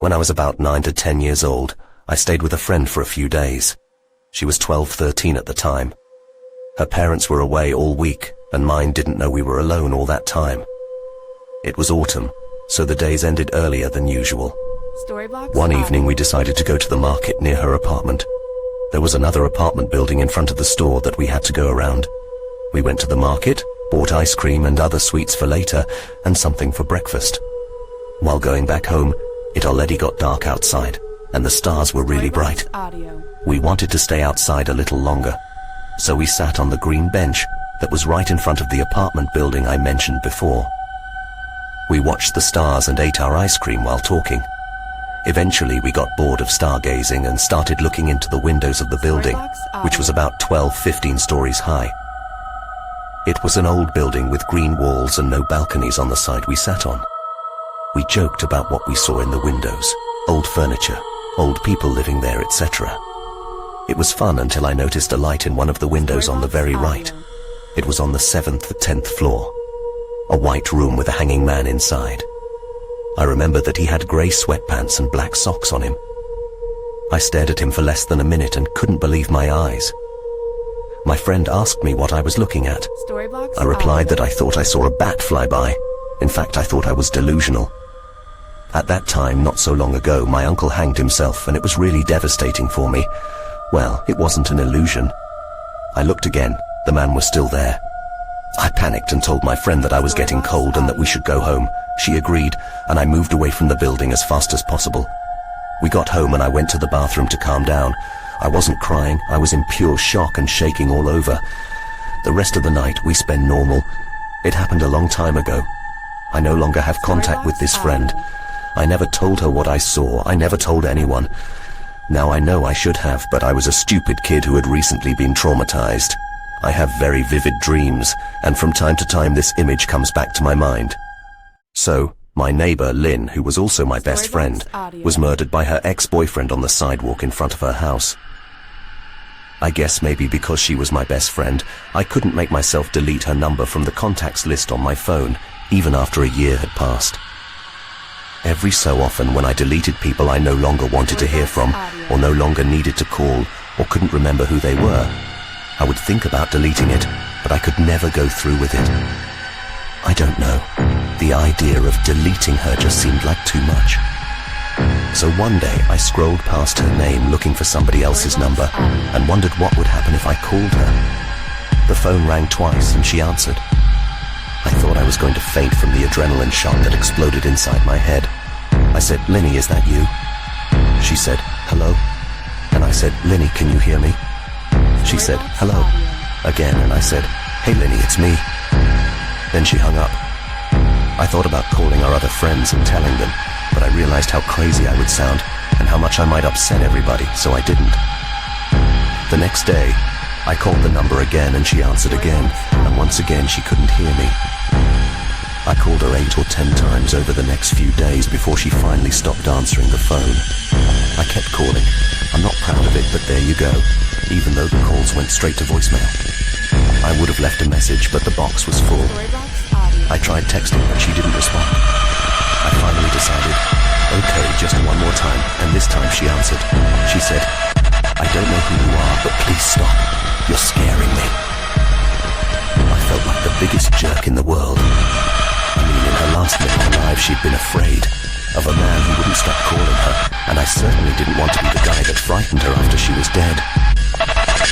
When I was about 9 to 10 years old, I stayed with a friend for a few days. She was 12, 13 at the time. Her parents were away all week, and mine didn't know we were alone all that time. It was autumn, so the days ended earlier than usual. One evening we decided to go to the market near her apartment. There was another apartment building in front of the store that we had to go around. We went to the market, bought ice cream and other sweets for later, and something for breakfast. While going back home, it already got dark outside, and the stars were really bright. We wanted to stay outside a little longer, so we sat on the green bench that was right in front of the apartment building I mentioned before. We watched the stars and ate our ice cream while talking. Eventually we got bored of stargazing and started looking into the windows of the building, which was about 12, 15 stories high. It was an old building with green walls and no balconies on the side we sat on. We joked about what we saw in the windows, old furniture, old people living there, etc. It was fun until I noticed a light in one of the windows on the very right. It was on the 7th or 10th floor. A white room with a hanging man inside. I remember that he had grey sweatpants and black socks on him. I stared at him for less than a minute and couldn't believe my eyes. My friend asked me what I was looking at. I replied that I thought I saw a bat fly by. In fact, I thought I was delusional. At that time, not so long ago, my uncle hanged himself and it was really devastating for me. Well, it wasn't an illusion. I looked again. The man was still there. I panicked and told my friend that I was getting cold and that we should go home. She agreed, and I moved away from the building as fast as possible. We got home and I went to the bathroom to calm down. I wasn't crying, I was in pure shock and shaking all over. The rest of the night we spent normal. It happened a long time ago. I no longer have contact with this friend. I never told her what I saw, I never told anyone. Now I know I should have, but I was a stupid kid who had recently been traumatized. I have very vivid dreams, and from time to time this image comes back to my mind. So, my neighbor, Lynn, who was also my best friend, was murdered by her ex-boyfriend on the sidewalk in front of her house. I guess maybe because she was my best friend, I couldn't make myself delete her number from the contacts list on my phone, even after a year had passed. Every so often when I deleted people I no longer wanted to hear from, or no longer needed to call, or couldn't remember who they were, I would think about deleting it, but I could never go through with it. I don't know. The idea of deleting her just seemed like too much. So one day I scrolled past her name looking for somebody else's number and wondered what would happen if I called her. The phone rang twice and she answered. I thought I was going to faint from the adrenaline shot that exploded inside my head. I said, "Linny, is that you?" She said, "Hello?" And I said, "Linny, can you hear me?" She said, "Hello," again, and I said, "Hey Linny, it's me." Then she hung up. I thought about calling our other friends and telling them, but I realized how crazy I would sound and how much I might upset everybody, so I didn't. The next day, I called the number again and she answered again, and once again she couldn't hear me. I called her 8 or 10 times over the next few days before she finally stopped answering the phone. I kept calling. I'm not proud of it, but there you go, even though the calls went straight to voicemail. I would have left a message, but the box was full. I tried texting, but she didn't respond. I finally decided, okay, just one more time, and this time she answered. She said, "I don't know who you are, but please stop. You're scaring me." I felt like the biggest jerk in the world. I mean, in her last minute alive, she'd been afraid of a man who wouldn't stop calling her, and I certainly didn't want to be the guy that frightened her after she was dead.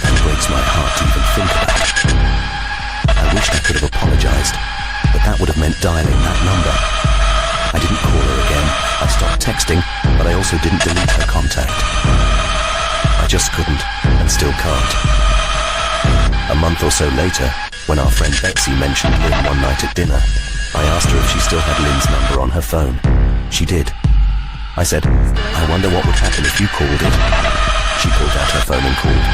That breaks my heart to even think about. I wished I could have apologized, but that would have meant dialing that number. I didn't call her again. I stopped texting, but I also didn't delete her contact. I just couldn't, and still can't. A month or so later, when our friend Betsy mentioned Lynn one night at dinner, I asked her if she still had Lynn's number on her phone. She did. I said, "I wonder what would happen if you called it." She pulled out her phone and called.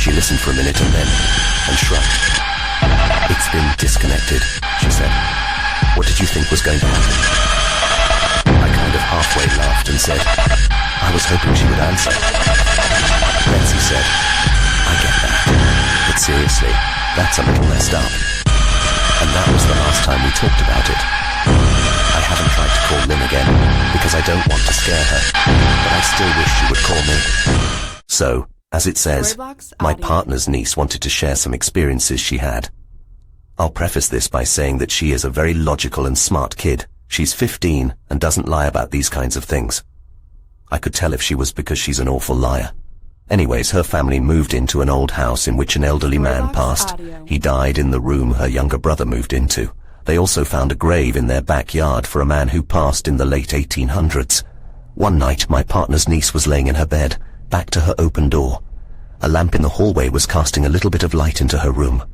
She listened for a minute and shrugged. "It's been disconnected," she said. "What did you think was going to happen?" I kind of halfway laughed and said, "I was hoping she would answer." Betsy said, "I get that, but seriously, that's a little messed up." And that was the last time we talked about it. I haven't tried to call Lynn again, because I don't want to scare her, but I still wish she would call me. So, as it says, my partner's niece wanted to share some experiences she had. I'll preface this by saying that she is a very logical and smart kid. She's 15 and doesn't lie about these kinds of things. I could tell if she was, because she's an awful liar. Anyways, her family moved into an old house in which an elderly man passed. He died in the room her younger brother moved into. They also found a grave in their backyard for a man who passed in the late 1800s. One night, my partner's niece was laying in her bed, back to her open door. A lamp in the hallway was casting a little bit of light into her room.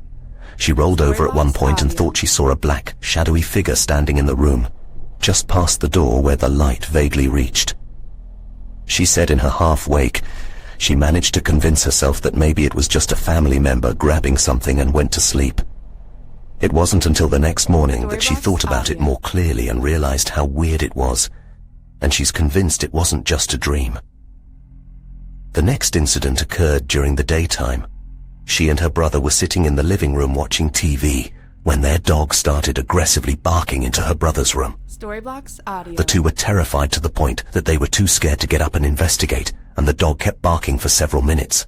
She rolled over at one point and thought she saw a black, shadowy figure standing in the room, just past the door where the light vaguely reached. She said in her half-wake, she managed to convince herself that maybe it was just a family member grabbing something and went to sleep. It wasn't until the next morning that she thought about it more clearly and realized how weird it was, and she's convinced it wasn't just a dream. The next incident occurred during the daytime. She and her brother were sitting in the living room watching TV when their dog started aggressively barking into her brother's room. Storyblocks Audio. The two were terrified to the point that they were too scared to get up and investigate, and the dog kept barking for several minutes.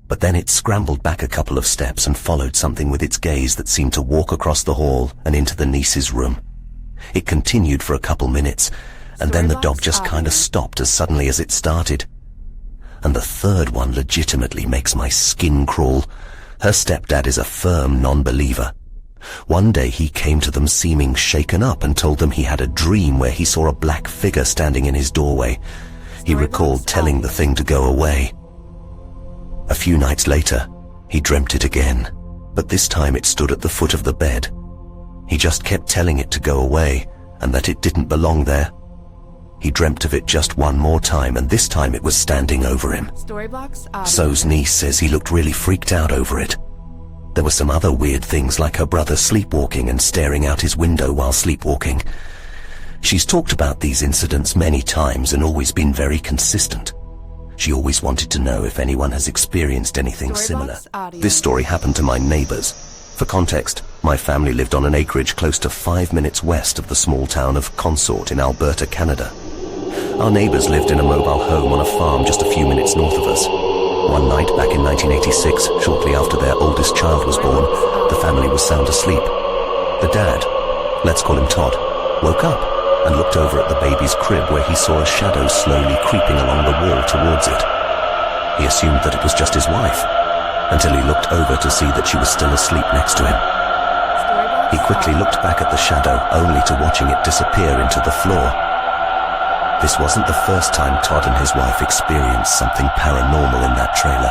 But then it scrambled back a couple of steps and followed something with its gaze that seemed to walk across the hall and into the niece's room. It continued for a couple minutes, and then the dog just kind of stopped as suddenly as it started. And the third one legitimately makes my skin crawl. Her stepdad is a firm non-believer. One day he came to them seeming shaken up and told them he had a dream where he saw a black figure standing in his doorway. He recalled telling the thing to go away. A few nights later, he dreamt it again, but this time it stood at the foot of the bed. He just kept telling it to go away and that it didn't belong there. He dreamt of it just one more time, and this time it was standing over him. Storyblocks Audio. So's niece says he looked really freaked out over it. There were some other weird things, like her brother sleepwalking and staring out his window while sleepwalking. She's talked about these incidents many times and always been very consistent. She always wanted to know if anyone has experienced anything similar. This story happened to my neighbors. For context, my family lived on an acreage close to 5 minutes west of the small town of Consort in Alberta, Canada. Our neighbors lived in a mobile home on a farm just a few minutes north of us. One night back in 1986, shortly after their oldest child was born, the family was sound asleep. The dad, let's call him Todd, woke up and looked over at the baby's crib where he saw a shadow slowly creeping along the wall towards it. He assumed that it was just his wife, until he looked over to see that she was still asleep next to him. He quickly looked back at the shadow, only to watching it disappear into the floor. This wasn't the first time Todd and his wife experienced something paranormal in that trailer.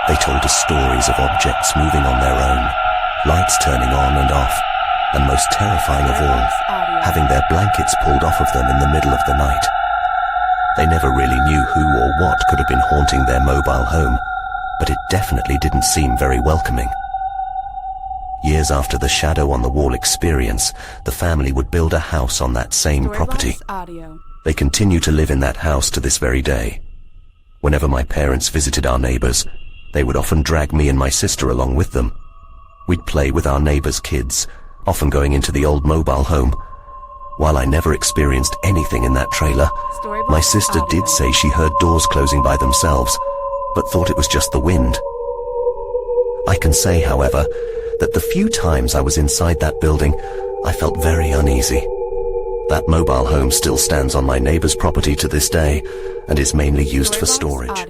They told us stories of objects moving on their own, lights turning on and off, and most terrifying of all, having their blankets pulled off of them in the middle of the night. They never really knew who or what could have been haunting their mobile home, but it definitely didn't seem very welcoming. Years after the shadow on the wall experience, the family would build a house on that same property. Audio. They continue to live in that house to this very day. Whenever my parents visited our neighbors, they would often drag me and my sister along with them. We'd play with our neighbors' kids, often going into the old mobile home. While I never experienced anything in that trailer, my sister did say she heard doors closing by themselves, but thought it was just the wind. I can say, however, that the few times I was inside that building, I felt very uneasy. That mobile home still stands on my neighbor's property to this day and is mainly used for storage.